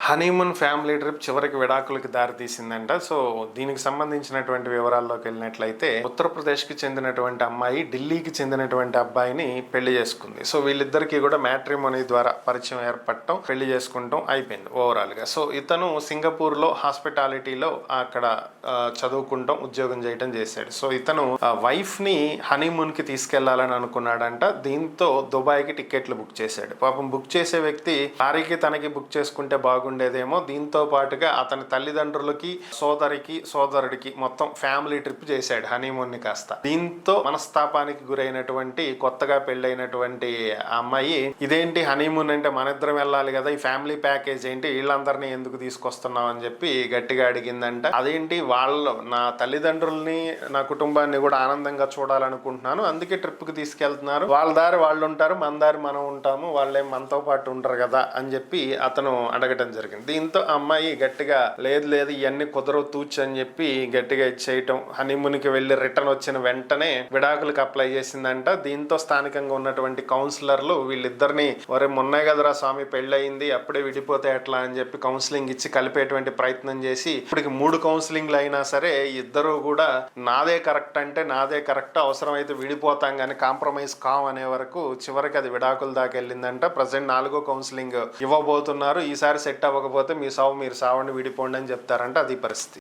Honeymoon family trip చివరికి విడాకులకి దారితీసిందంట. So దీనికి సంబంధించినటువంటి వివరాల్లోకి వెళ్ళినట్లయితే, ఉత్తరప్రదేశ్కి చెందినటువంటి అమ్మాయి ఢిల్లీకి చెందినటువంటి అబ్బాయిని పెళ్లి చేసుకుంది. సో వీళ్ళిద్దరికీ కూడా మ్యాట్రిమోనీ ద్వారా పరిచయం ఏర్పడటం, పెళ్లి చేసుకుంటాం అయిపోయింది ఓవరాల్ గా. సో ఇతను సింగపూర్ లో హాస్పిటాలిటీలో అక్కడ చదువుకుంటాం, ఉద్యోగం చేయటం చేశాడు. సో ఇతను వైఫ్ ని హనీమూన్ కి తీసుకెళ్లాలని అనుకున్నాడంట. దీంతో దుబాయ్కి టికెట్లు బుక్ చేశాడు. పాపం బుక్ చేసే వ్యక్తి భార్యకి తనకి బుక్ చేసుకుంటే బాగుండేదేమో, దీంతో పాటుగా అతని తల్లిదండ్రులకి, సోదరుడికి మొత్తం ఫ్యామిలీ ట్రిప్ చేశాడు హనీమూన్ ని కాస్త. దీంతో మనస్తాపానికి గురైనటువంటి కొత్తగా పెళ్ళైనటువంటి అమ్మాయి, ఇదేంటి హనీమూన్ అంటే మన ఇద్దరం వెళ్ళాలి కదా, ఈ ఫ్యామిలీ ప్యాకేజ్ ఏంటి, వీళ్ళందరినీ ఎందుకు తీసుకొస్తున్నావు అని చెప్పి గట్టిగా అడిగిందంట. అదేంటి, నా తల్లిదండ్రుల్ని, నా కుటుంబాన్ని కూడా ఆనందంగా చూడాలనుకుంటున్నాను, అందుకే ట్రిప్ కి తీసుకెళ్తున్నారు, వాళ్ళ దారి వాళ్ళు ఉంటారు, మన దారి మనం ఉంటాము, వాళ్ళేం మనతో పాటు ఉంటారు కదా అని చెప్పి అతను అడగటం జరిగింది. దీంతో అమ్మాయి గట్టిగా లేదు ఇవన్నీ కుదరవు తూచు అని చెప్పి గట్టిగా ఇచ్చేయటం. హనీమూన్ కి వెళ్లి రిటర్న్ వచ్చిన వెంటనే విడాకులకు అప్లై చేసిందంట. దీంతో స్థానికంగా ఉన్నటువంటి కౌన్సిలర్లు వీళ్ళిద్దరిని, ఒరే మొన్నే కదరా స్వామి పెళ్ళయింది, అప్పుడే విడిపోతే ఎట్లా అని చెప్పి కౌన్సిలింగ్ ఇచ్చి కలిపేటువంటి ప్రయత్నం చేసి, ఇప్పటికి 3 కౌన్సిలింగ్లు అయినా సరే ఇద్దరు కూడా నాదే కరెక్ట్ అంటే నాదే కరెక్ట్, అవసరమైతే విడిపోతాం కానీ కాంప్రమైజ్ కాం అనే వరకు చివరికి అది విడాకుల దాకా వెళ్ళిందంట. ప్రజెంట్ 4వ కౌన్సిలింగ్ ఇవ్వబోతున్నారు. ఈసారి సెట్ అవ్వకపోతే మీ సావు మీరు సావండి, విడిపోండి అని చెప్తారంట. అది పరిస్థితి.